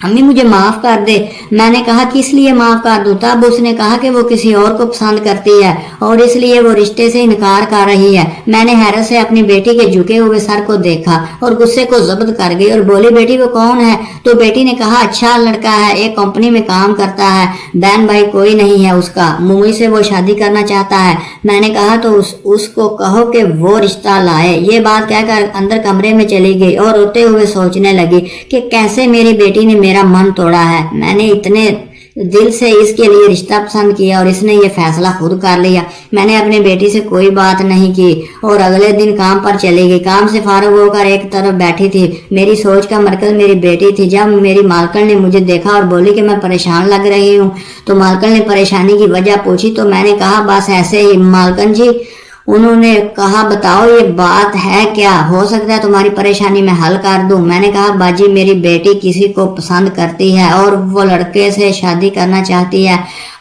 امی مجھے معاف کر دے۔ میں نے کہا کس لیے معاف کر دوں؟ تب اس نے کہا کہ وہ کسی اور کو پسند کرتی ہے اور اس لیے وہ رشتے سے انکار کر رہی ہے۔ میں نے حیرت سے اپنی بیٹی کے جھکے ہوئے سر کو دیکھا اور غصے کو ضبط کر گئی اور بولی بیٹی وہ کون ہے؟ تو بیٹی نے کہا اچھا لڑکا ہے، ایک کمپنی میں کام کرتا ہے، بہن بھائی کوئی نہیں ہے اس کا، مجھ سے وہ شادی کرنا چاہتا ہے۔ میں نے کہا تو اس کو کہو کہ وہ رشتہ لائے۔ یہ بات کہہ کر اندر کمرے میں چلی گئی اور روتے ہوئے سوچنے لگی کہ کیسے میری بیٹی نے میرا من توڑا ہے۔ میں نے اتنے دل سے اس کے لیے رشتہ پسند کیا اور اس نے یہ فیصلہ خود کر لیا۔ میں نے اپنی بیٹی سے کوئی بات نہیں کی اور اگلے دن کام پر چلی گئی۔ کام سے فارغ ہو کر ایک طرف بیٹھی تھی۔ میری سوچ کا مرکز میری بیٹی تھی۔ جب میری مالکن نے مجھے دیکھا اور بولی کہ میں پریشان لگ رہی ہوں تو مالکن نے پریشانی کی وجہ پوچھی تو میں نے کہا بس ایسے ہی مالکن جی۔ انہوں نے کہا بتاؤ یہ بات ہے کیا؟ ہو سکتا ہے تمہاری پریشانی میں حل کر دوں۔ میں نے کہا باجی میری بیٹی کسی کو پسند کرتی ہے اور وہ لڑکے سے شادی کرنا چاہتی ہے،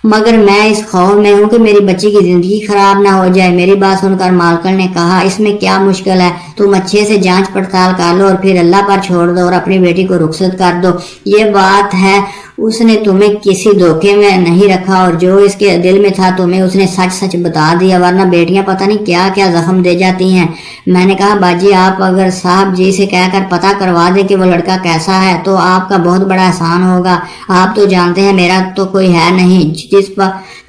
مگر میں اس خوف میں ہوں کہ میری بچی کی زندگی خراب نہ ہو جائے۔ میری بات سن کر مالکن نے کہا اس میں کیا مشکل ہے، تم اچھے سے جانچ پڑتال کر لو اور پھر اللہ پر چھوڑ دو اور اپنی بیٹی کو رخصت کر دو۔ یہ بات ہے اس نے تمہیں کسی دھوکے میں نہیں رکھا اور جو اس کے دل میں تھا تمہیں اس نے سچ سچ بتا دیا، ورنہ بیٹیاں پتہ نہیں کیا کیا زخم دے جاتی ہیں۔ میں نے کہا باجی آپ اگر صاحب جی سے کہہ کر پتہ کروا دیں کہ وہ لڑکا کیسا ہے تو آپ کا بہت بڑا احسان ہوگا۔ آپ تو جانتے ہیں میرا تو کوئی ہے نہیں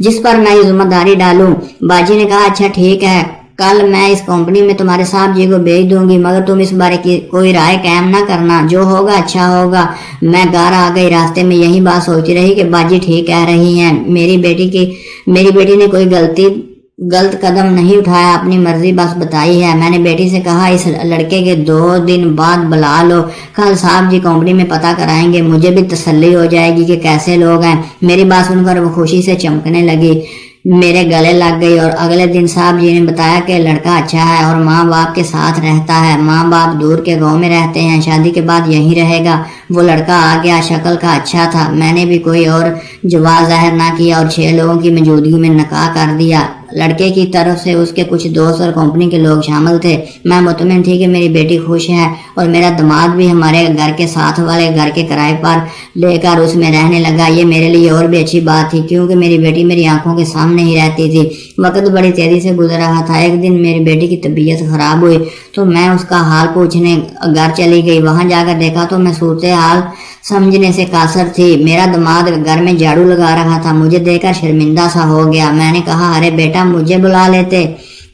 جس پر میں یہ ذمہ داری ڈالوں۔ باجی نے کہا اچھا ٹھیک ہے، کل میں اس کمپنی میں تمہارے صاحب جی کو بھیج دوں گی، مگر تم اس بارے کی کوئی رائے قائم نہ کرنا، جو ہوگا اچھا ہوگا۔ میں گھر آ گئی، راستے میں یہی بات سوچتی رہی کہ باجی ٹھیک کہہ رہی ہیں، میری بیٹی نے کوئی غلط قدم نہیں اٹھایا، اپنی مرضی بس بتائی ہے۔ میں نے بیٹی سے کہا اس لڑکے کے 2 دن بعد بلا لو، کل صاحب جی کمپنی میں پتہ کرائیں گے، مجھے بھی تسلی ہو جائے گی کہ کیسے لوگ ہیں۔ میری بات سن کر وہ خوشی سے چمکنے لگی، میرے گلے لگ گئی اور اگلے دن صاحب جی نے بتایا کہ لڑکا اچھا ہے اور ماں باپ کے ساتھ رہتا ہے، ماں باپ دور کے گاؤں میں رہتے ہیں، شادی کے بعد یہیں رہے گا۔ وہ لڑکا آ گیا، شکل کا اچھا تھا۔ میں نے بھی کوئی اور جواز ظاہر نہ کیا اور 6 لوگوں کی موجودگی میں نکاح کر دیا۔ لڑکے کی طرف سے اس کے کچھ دوست اور کمپنی کے لوگ شامل تھے۔ میں مطمئن تھی کہ میری بیٹی خوش ہے اور میرا داماد بھی ہمارے گھر کے ساتھ والے گھر کے کرائے پر لے کر اس میں رہنے لگا۔ یہ میرے لیے اور بھی اچھی بات تھی کیونکہ میری بیٹی میری آنکھوں کے سامنے ہی رہتی تھی۔ وقت بڑی تیزی سے گزر رہا تھا۔ ایک دن میری بیٹی کی طبیعت خراب ہوئی تو میں اس کا حال پوچھنے گھر چلی گئی۔ وہاں جا کر دیکھا تو میں صورتحال سمجھنے سے قاصر تھی۔ میرا داماد گھر میں جھاڑو لگا رہا تھا، مجھے دیکھ کر شرمندہ سا ہو گیا۔ میں نے کہا ارے بیٹا مجھے بلا لیتے،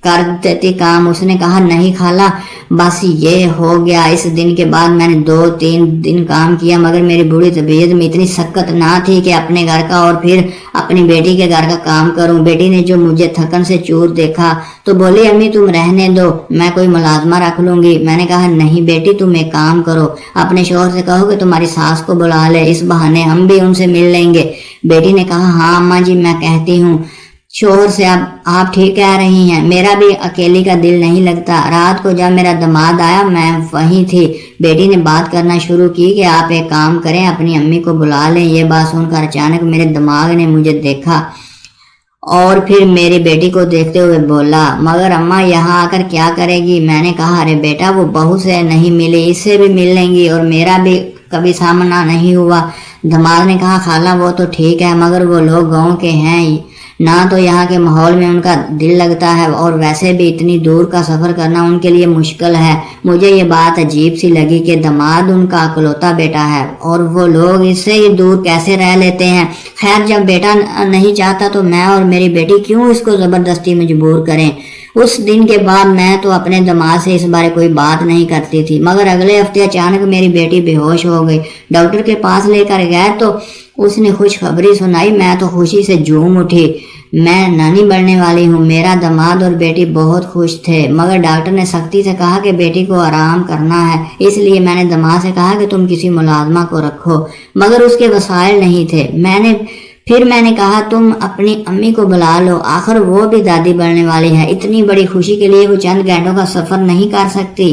کر دیتی کام۔ اس نے کہا نہیں خالہ بس یہ ہو گیا۔ اس دن کے بعد میں نے 2-3 دن کام کیا، مگر میری بوڑھی طبیعت میں اتنی سکت نہ تھی کہ اپنے گھر کا اور پھر اپنی بیٹی کے گھر کا کام کروں۔ بیٹی نے جو مجھے تھکن سے چور دیکھا تو بولی امی تم رہنے دو، میں کوئی ملازمہ رکھ لوں گی۔ میں نے کہا نہیں بیٹی تم ایک کام کرو، اپنے شوہر سے کہو کہ تمہاری ساس کو بلا لے، اس بہانے ہم بھی ان سے مل لیں گے۔ بیٹی نے کہا ہاں اماں جی میں کہتی ہوں شوہر سے، اب آپ ٹھیک کہہ رہی ہیں، میرا بھی اکیلی کا دل نہیں لگتا۔ رات کو جب میرا داماد آیا میں وہیں تھی۔ بیٹی نے بات کرنا شروع کی کہ آپ ایک کام کریں اپنی امی کو بلا لیں۔ یہ بات سن کر اچانک میرے دماغ نے مجھے دیکھا اور پھر میری بیٹی کو دیکھتے ہوئے بولا مگر اماں یہاں آ کر کیا کرے گی؟ میں نے کہا ارے بیٹا وہ بہو سے نہیں ملی، اس سے بھی مل لیں گی اور میرا بھی کبھی سامنا نہیں ہوا۔ داماد نے کہا خالہ وہ تو ٹھیک ہے مگر وہ لوگ گاؤں کے ہیں نہ تو یہاں کے ماحول میں ان کا دل لگتا ہے اور ویسے بھی اتنی دور کا سفر کرنا ان کے لیے مشکل ہے۔ مجھے یہ بات عجیب سی لگی کہ داماد ان کا اکلوتا بیٹا ہے اور وہ لوگ اس سے ہی دور کیسے رہ لیتے ہیں۔ خیر جب بیٹا نہیں چاہتا تو میں اور میری بیٹی کیوں اس کو زبردستی مجبور کریں۔ اس دن کے بعد میں تو اپنے داماد سے اس بارے کوئی بات نہیں کرتی تھی، مگر اگلے ہفتے اچانک میری بیٹی بے ہوش ہو گئی۔ ڈاکٹر کے پاس لے کر گئے تو اس نے خوشخبری سنائی، میں تو خوشی سے جھوم اٹھی۔ میں نانی بننے والی ہوں۔ میرا داماد اور بیٹی بہت خوش تھے، مگر ڈاکٹر نے سختی سے کہا کہ بیٹی کو آرام کرنا ہے، اس لیے میں نے داماد سے کہا کہ تم کسی ملازمہ کو رکھو، مگر اس کے وسائل نہیں تھے۔ پھر میں نے کہا تم اپنی امی کو بلا لو، آخر وہ بھی دادی بننے والی ہے، اتنی بڑی خوشی کے لیے وہ چند گھنٹوں کا سفر نہیں کر سکتی۔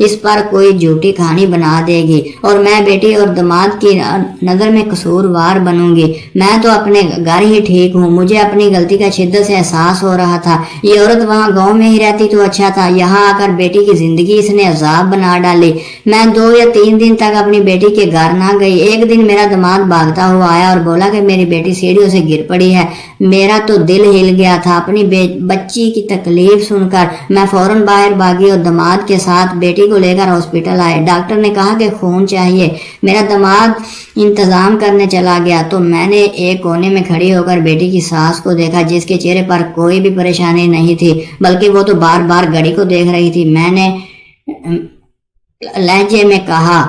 اس پر کوئی جھوٹی کہانی بنا دے گی اور میں بیٹی اور داماد کی نظر میں قصوروار بنوں گی۔ میں تو اپنے گھر ہی ٹھیک ہوں، مجھے اپنی غلطی کا شدت سے احساس ہو رہا تھا۔ یہ عورت وہاں گاؤں میں ہی رہتی تو اچھا تھا، یہاں آ کر بیٹی کی زندگی اس نے عذاب بنا ڈالی۔ میں 2 یا 3 دن تک اپنی بیٹی کے گھر نہ گئی۔ ایک دن میرا داماد بھاگتا ہوا آیا اور بولا کہ میری بیٹی سیڑھیوں سے گر پڑی ہے۔ میرا تو دل ہل گیا تھا۔ اپنی بچی کی تکلیف سن کر میں فوراً باہر بھاگی اور داماد کے ساتھ بیٹی کو لے کر ہاسپٹل آئے۔ ڈاکٹر نے کہا کہ خون چاہیے۔ میرا داماد انتظام کرنے چلا گیا تو میں نے ایک کونے میں کھڑی ہو کر بیٹی کی ساس کو دیکھا، جس کے چہرے پر کوئی بھی پریشانی نہیں تھی، بلکہ وہ تو بار بار گھڑی کو دیکھ رہی تھی۔ میں نے لہجے میں کہا،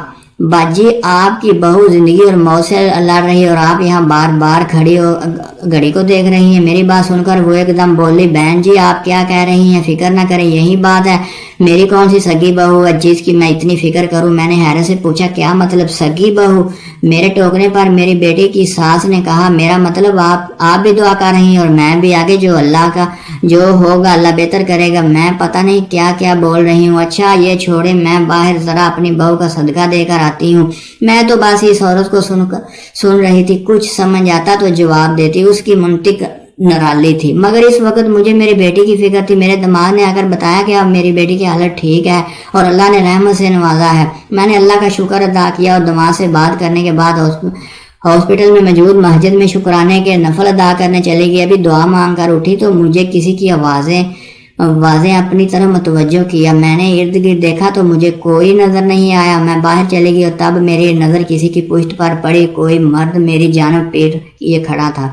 باجی آپ کی بہو زندگی اور موت سے لڑ رہی ہے اور آپ یہاں بار بار کھڑی ہو گھڑی کو دیکھ رہی ہیں۔ میری بات سن کر وہ ایک دم بولی، بہن جی آپ کیا کہہ رہی ہیں؟ فکر نہ کریں، یہی بات ہے۔ میری کون سی سگی بہو ہے جس کی میں اتنی فکر کروں؟ میں نے حیرت سے پوچھا، کیا مطلب سگی بہو؟ میرے ٹوکنے پر میری بیٹی کی ساس نے کہا، میرا مطلب آپ بھی دعا کر رہی ہیں اور میں بھی آگے جو ہوگا اللہ بہتر کرے گا۔ میں پتہ نہیں کیا کیا بول رہی ہوں۔ اچھا یہ چھوڑے، میں باہر ذرا اپنی بہو کا صدقہ دے کر آتی ہوں۔ میں تو بس اس عورت کو سن رہی تھی، کچھ سمجھ آتا تو جواب دیتی، اس کی منطق نرالی تھی، مگر اس وقت مجھے میری بیٹی کی فکر تھی۔ میرے داماد نے آ کر بتایا کہ اب میری بیٹی کی حالت ٹھیک ہے اور اللہ نے رحمت سے نوازا ہے۔ میں نے اللہ کا شکر ادا کیا اور داماد سے بات کرنے کے بعد ہاسپٹل میں موجود مسجد میں شکرانے کے نفل ادا کرنے چلی گئی۔ ابھی دعا مانگ کر اٹھی تو مجھے کسی کی آوازیں اپنی طرف متوجہ کیا۔ میں نے ارد گرد دیکھا تو مجھے کوئی نظر نہیں آیا۔ میں باہر چلی گئی اور تب میری نظر کسی کی پشت پر پڑی۔ کوئی مرد میری جانب پیٹ کیے کھڑا تھا۔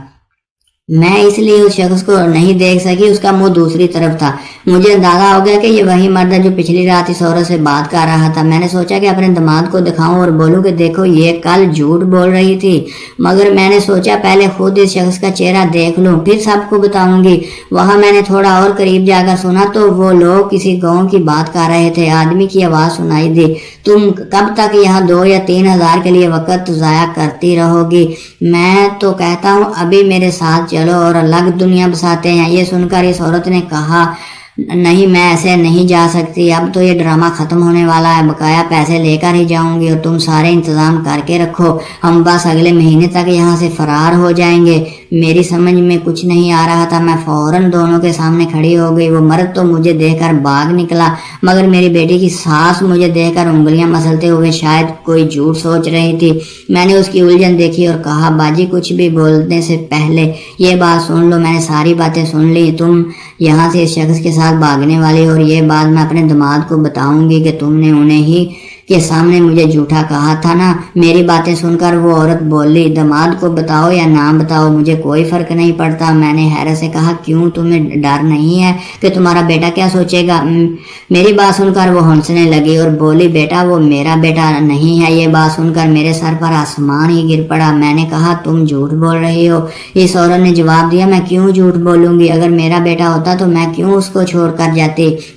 میں اس لیے اس شخص کو نہیں دیکھ سکی، اس کا منہ دوسری طرف تھا۔ مجھے اندازہ ہو گیا کہ یہ وہی مرد ہے جو پچھلی رات اس عورت سے بات کر رہا تھا۔ میں نے سوچا کہ اپنے داماد کو دکھاؤں اور بولوں کہ دیکھو یہ کل جھوٹ بول رہی تھی، مگر میں نے سوچا پہلے خود اس شخص کا چہرہ دیکھ لوں پھر سب کو بتاؤں گی۔ وہاں میں نے تھوڑا اور قریب جا کر سنا تو وہ لوگ کسی گاؤں کی بات کر رہے تھے۔ آدمی کی آواز سنائی دی، تم کب تک یہاں 2 یا 3 ہزار کے لیے وقت ضائع کرتی رہو گی؟ میں تو کہتا ہوں ابھی میرے ساتھ چلو اور الگ دنیا بساتے ہیں۔ یہ سن کر اس عورت نے کہا، نہیں میں ایسے نہیں جا سکتی، اب تو یہ ڈرامہ ختم ہونے والا ہے، بقایا پیسے لے کر ہی جاؤں گی اور تم سارے انتظام کر کے رکھو، ہم بس اگلے مہینے تک یہاں سے فرار ہو جائیں گے۔ میری سمجھ میں کچھ نہیں آ رہا تھا۔ میں فوراً دونوں کے سامنے کھڑی ہو گئی۔ وہ مرد تو مجھے دیکھ کر بھاگ نکلا، مگر میری بیٹی کی ساس مجھے دیکھ کر انگلیاں مسلتے ہوئے شاید کوئی جھوٹ سوچ رہی تھی۔ میں نے اس کی الجھن دیکھی اور کہا، باجی کچھ بھی بولنے سے پہلے یہ بات سن لو۔ میں نے ساری باتیں سن لی، تم یہاں سے اس شخص کے ساتھ بھاگنے والی اور یہ بات میں اپنے داماد کو بتاؤں گی کہ تم نے انہیں ہی کے سامنے مجھے جھوٹا کہا تھا نا۔ میری باتیں سن کر وہ عورت بولی، داماد کو بتاؤ یا نہ بتاؤ مجھے کوئی فرق نہیں پڑتا۔ میں نے حیرت سے کہا، کیوں تمہیں ڈر نہیں ہے کہ تمہارا بیٹا کیا سوچے گا؟ میری بات سن کر وہ ہنسنے لگی اور بولی، بیٹا وہ میرا بیٹا نہیں ہے۔ یہ بات سن کر میرے سر پر آسمان ہی گر پڑا۔ میں نے کہا، تم جھوٹ بول رہی ہو۔ اس عورت نے جواب دیا، میں کیوں جھوٹ بولوں گی؟ اگر میرا بیٹا ہوتا تو میں کیوں اس کو چھوڑ کر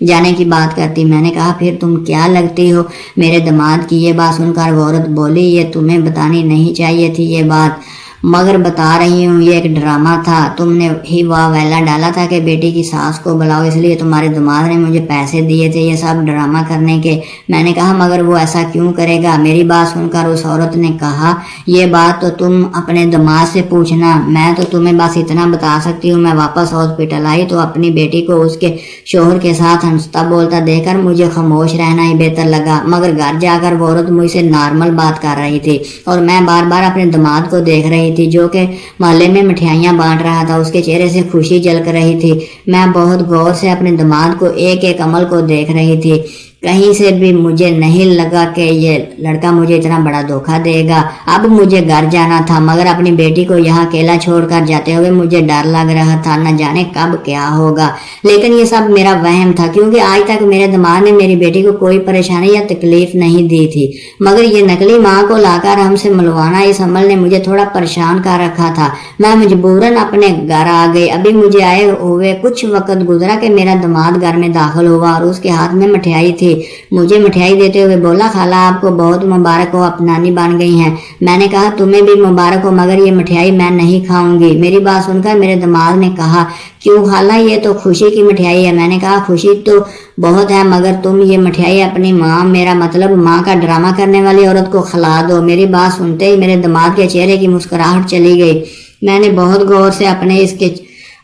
جانے کی بات کرتی؟ میں نے کہا، پھر تم کیا لگتی ہو میرے داماد کی؟ یہ بات سن کر وہ عورت بولی، یہ تمہیں بتانی نہیں چاہیے تھی یہ بات، مگر بتا رہی ہوں، یہ ایک ڈرامہ تھا۔ تم نے ہی واہ ویلا ڈالا تھا کہ بیٹی کی ساس کو بلاؤ، اس لیے تمہارے داماد نے مجھے پیسے دیے تھے یہ سب ڈرامہ کرنے کے۔ میں نے کہا، مگر وہ ایسا کیوں کرے گا؟ میری بات سن کر اس عورت نے کہا، یہ بات تو تم اپنے داماد سے پوچھنا، میں تو تمہیں بس اتنا بتا سکتی ہوں۔ میں واپس ہاسپٹل آئی تو اپنی بیٹی کو اس کے شوہر کے ساتھ ہنستا بولتا دیکھ کر مجھے خاموش رہنا ہی بہتر لگا، مگر گھر جا کر وہ عورت مجھ سے نارمل بات کر رہی تھی اور میں بار بار اپنے داماد کو دیکھ رہی تھی جو کہ محلے میں مٹھائیاں بانٹ رہا تھا۔ اس کے چہرے سے خوشی جھلک رہی تھی۔ میں بہت غور سے اپنے داماد کو ایک ایک عمل کو دیکھ رہی تھی۔ کہیں سے بھی مجھے نہیں لگا کہ یہ لڑکا مجھے اتنا بڑا دھوکہ دے گا۔ اب مجھے گھر جانا تھا، مگر اپنی بیٹی کو یہاں اکیلا چھوڑ کر جاتے ہوئے مجھے ڈر لگ رہا تھا، نہ جانے کب کیا ہوگا۔ لیکن یہ سب میرا وہم تھا، کیونکہ آج تک میرے داماد نے میری بیٹی کو کوئی پریشانی یا تکلیف نہیں دی تھی، مگر یہ نقلی ماں کو لا کر ہم سے ملوانا، اس عمل نے مجھے تھوڑا پریشان کر رکھا تھا۔ میں مجبوراً اپنے گھر آ گئی۔ ابھی مجھے آئے ہوئے کچھ وقت گزرا کہ میرا داماد گھر میں داخل ہوا اور اس کے ہاتھ میں مٹھائی تھی۔ مجھے مٹھائی دیتے ہوئے بولا، خالہ آپ کو بہت مبارک ہو، آپ نانی بن گئی ہیں۔ میں نے کہا، تمہیں بھی مبارک ہو، مگر یہ مٹھائی میں نہیں کھاؤں گی۔ میری بات سن کر میرے داماد نے کہا، کیوں خالہ، یہ تو خوشی کی مٹھائی ہے۔ میں نے کہا، خوشی تو بہت ہے، مگر تم یہ مٹھائی اپنی ماں، میرا مطلب ماں کا ڈرامہ کرنے والی عورت کو کھلا دو۔ میری بات سنتے ہی میرے دماد کے چہرے کی مسکراہٹ چلی گئی۔ میں نے بہت غور سے اپنے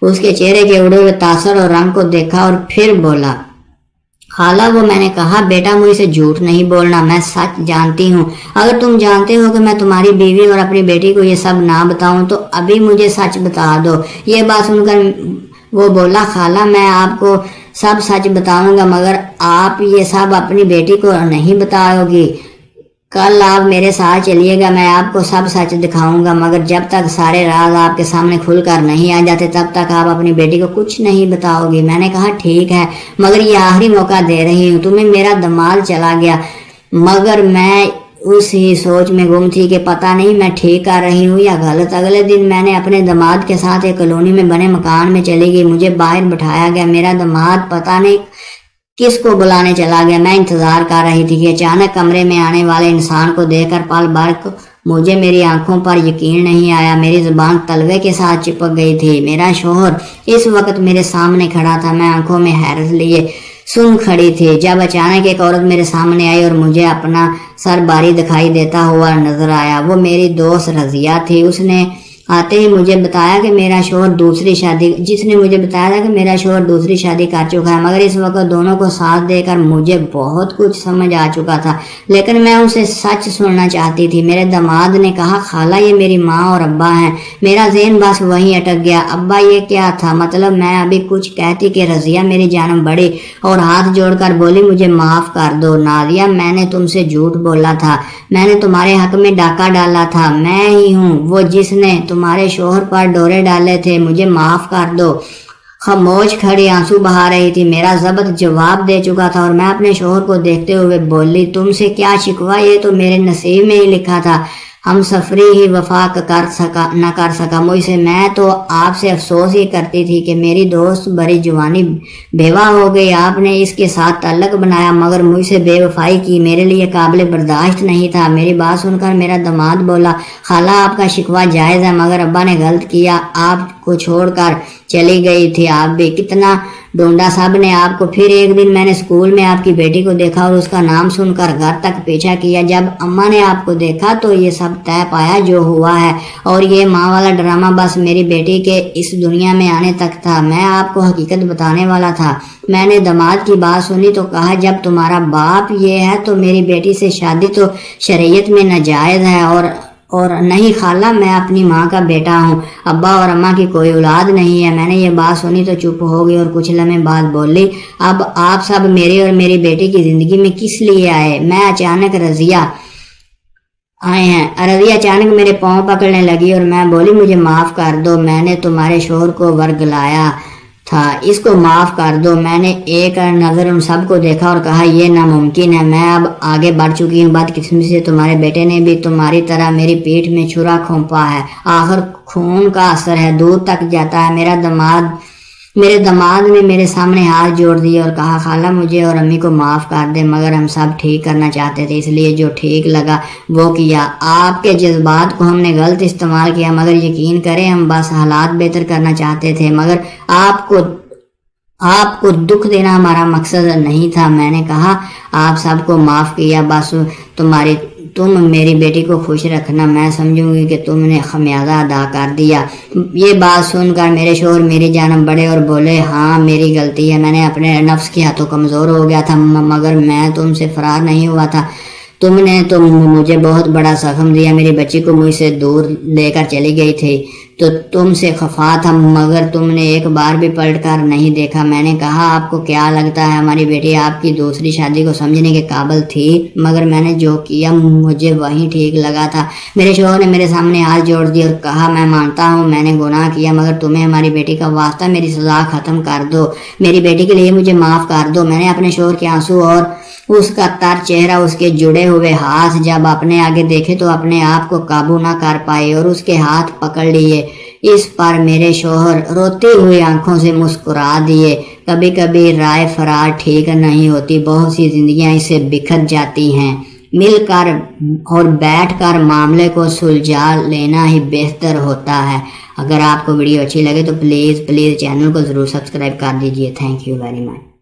اس کے چہرے کے اڑے ہوئے تاثر اور رنگ کو دیکھا اور پھر بولا، خالہ وہ میں نے کہا بیٹا مجھ سے جھوٹ نہیں بولنا، میں سچ جانتی ہوں۔ اگر تم جانتے ہو کہ میں تمہاری بیوی اور اپنی بیٹی کو یہ سب نہ بتاؤں تو ابھی مجھے سچ بتا دو۔ یہ بات سن کر وہ بولا، خالہ میں آپ کو سب سچ بتاؤں گا، مگر آپ یہ سب اپنی بیٹی کو نہیں بتاؤ گی۔ کل آپ میرے ساتھ چلیے گا، میں آپ کو سب سچ دکھاؤں گا، مگر جب تک سارے راز آپ کے سامنے کھل کر نہیں آ جاتے تب تک آپ اپنی بیٹی کو کچھ نہیں بتاؤ گی۔ میں نے کہا ٹھیک ہے، مگر یہ آخری موقع دے رہی ہوں، تمہیں میرا دماد چلا گیا، مگر میں اس ہی سوچ میں گم تھی کہ پتہ نہیں میں ٹھیک کر رہی ہوں یا غلط۔ اگلے دن میں نے اپنے دماد کے ساتھ ایک کالونی میں بنے مکان میں چلی گئی، مجھے باہر بٹھایا گیا، میرا دماد پتہ نہیں کس کو بلانے چلا گیا۔ میں انتظار کر رہی تھی کہ اچانک کمرے میں آنے والے انسان کو دیکھ کر پل بھر مجھے میری آنکھوں پر یقین نہیں آیا، میری زبان تلوے کے ساتھ چپک گئی تھی۔ میرا شوہر اس وقت میرے سامنے کھڑا تھا، میں آنکھوں میں حیرت لیے سن کھڑی تھی جب اچانک ایک عورت میرے سامنے آئی اور مجھے اپنا سر باری دکھائی دیتا ہوا نظر آیا۔ وہ میری دوست رضیہ تھی۔ اس نے آتے ہی مجھے بتایا کہ میرا شوہر دوسری شادی کر چکا ہے، مگر اس وقت دونوں کو ساتھ دے کر مجھے بہت کچھ سمجھ آ چکا تھا، لیکن میں اسے سچ سننا چاہتی تھی۔ میرے دماد نے کہا، خالہ یہ میری ماں اور ابا ہیں۔ میرا ذہن بس وہیں اٹک گیا۔ ابا یہ کیا تھا؟ مطلب میں ابھی کچھ کہتی کہ رضیہ میری جانب بڑھی اور ہاتھ جوڑ کر بولی، مجھے معاف کر دو نادیہ، میں نے تم سے جھوٹ بولا تھا، میں نے تمہارے حق میں ڈاکہ ڈالا تھا، میں ہی ہوں وہ جس نے تمہارے شوہر پر ڈورے ڈالے تھے، مجھے معاف کر دو۔ خاموش کھڑی آنسو بہا رہی تھی۔ میرا ضبط جواب دے چکا تھا اور میں اپنے شوہر کو دیکھتے ہوئے بولی، تم سے کیا شکوہ، یہ تو میرے نصیب میں ہی لکھا تھا، ہم سفری ہی وفا نہ کر سکا مجھ سے۔ میں تو آپ سے افسوس ہی کرتی تھی کہ میری دوست بڑی جوانی بیوہ ہو گئی، آپ نے اس کے ساتھ تعلق بنایا، مگر مجھ سے بے وفائی کی میرے لیے قابل برداشت نہیں تھا۔ میری بات سن کر میرا دماد بولا، خالہ آپ کا شکوہ جائز ہے، مگر ابا نے غلط کیا، آپ کو چھوڑ کر چلی گئی تھی، آپ بھی کتنا ڈھونڈا سب نے آپ کو۔ پھر ایک دن میں نے اسکول میں آپ کی بیٹی کو دیکھا اور اس کا نام سن کر گھر تک پیچھا کیا۔ جب اماں نے آپ کو دیکھا تو یہ سب طے پایا جو ہوا ہے، اور یہ ماں والا ڈرامہ بس میری بیٹی کے اس دنیا میں آنے تک تھا، میں آپ کو حقیقت بتانے والا تھا۔ میں نے دماد کی بات سنی تو کہا، جب تمہارا باپ یہ ہے تو میری بیٹی سے شادی تو شریعت میں ناجائز ہے، اور نہیں خالہ، میں اپنی ماں کا بیٹا ہوں، ابا اور اماں کی کوئی اولاد نہیں ہے۔ میں نے یہ بات سنی تو چپ ہو گئی اور کچھ لمحے بعد بولی، اب آپ سب میری اور میری بیٹی کی زندگی میں کس لیے آئے؟ رضیہ اچانک میرے پاؤں پکڑنے لگی اور میں بولی، مجھے معاف کر دو، میں نے تمہارے شوہر کو ورگلایا تھا، اس کو معاف کر دو۔ میں نے ایک نظر ان سب کو دیکھا اور کہا، یہ ناممکن ہے، میں اب آگے بڑھ چکی ہوں، بدقسمتی سے تمہارے بیٹے نے بھی تمہاری طرح میری پیٹھ میں چھرا کھونپا ہے، آخر خون کا اثر ہے، دور تک جاتا ہے۔ میرے دماد نے میرے سامنے ہاتھ جوڑ دیے اور کہا، خالہ مجھے اور امی کو معاف کر دے، مگر ہم سب ٹھیک کرنا چاہتے تھے، اس لیے جو ٹھیک لگا وہ کیا، آپ کے جذبات کو ہم نے غلط استعمال کیا، مگر یقین کریں ہم بس حالات بہتر کرنا چاہتے تھے، مگر آپ کو دکھ دینا ہمارا مقصد نہیں تھا۔ میں نے کہا، آپ سب کو معاف کیا، بس تم میری بیٹی کو خوش رکھنا، میں سمجھوں گی کہ تم نے خمیازہ ادا کر دیا۔ یہ بات سن کر میرے شوہر میری جانب بڑھے اور بولے، ہاں میری غلطی ہے، میں نے اپنے نفس کے ہاتھوں کمزور ہو گیا تھا، مگر میں تم سے فرار نہیں ہوا تھا، تم نے تو مجھے بہت بڑا زخم دیا، میری بچی کو مجھ سے دور لے کر چلی گئی تھی تو تم سے خفا تھا، مگر تم نے ایک بار بھی پلٹ کر نہیں دیکھا۔ میں نے کہا، آپ کو کیا لگتا ہے ہماری بیٹی آپ کی دوسری شادی کو سمجھنے کے قابل تھی؟ مگر میں نے جو کیا مجھے وہی ٹھیک لگا تھا۔ میرے شوہر نے میرے سامنے ہاتھ جوڑ دیے اور کہا، میں مانتا ہوں میں نے گناہ کیا، مگر تمہیں ہماری بیٹی کا واسطہ میری سزا ختم کر دو، میری بیٹی کے لیے مجھے معاف کر دو۔ میں نے اپنے شوہر کے آنسو اور اس کا تر چہرہ، اس کے جڑے ہوئے ہاتھ جب اپنے آگے دیکھے تو اپنے آپ کو قابو نہ کر پائے اور اس کے ہاتھ پکڑ لیے۔ اس پر میرے شوہر روتی ہوئی آنکھوں سے مسکرا دیے۔ کبھی کبھی رائے فرار ٹھیک نہیں ہوتی، بہت سی زندگیاں اسے بکھر جاتی ہیں، مل کر اور بیٹھ کر معاملے کو سلجھا لینا ہی بہتر ہوتا ہے۔ اگر آپ کو ویڈیو اچھی لگے تو پلیز چینل کو ضرور سبسکرائب کر دیجیے۔ Thank you very much.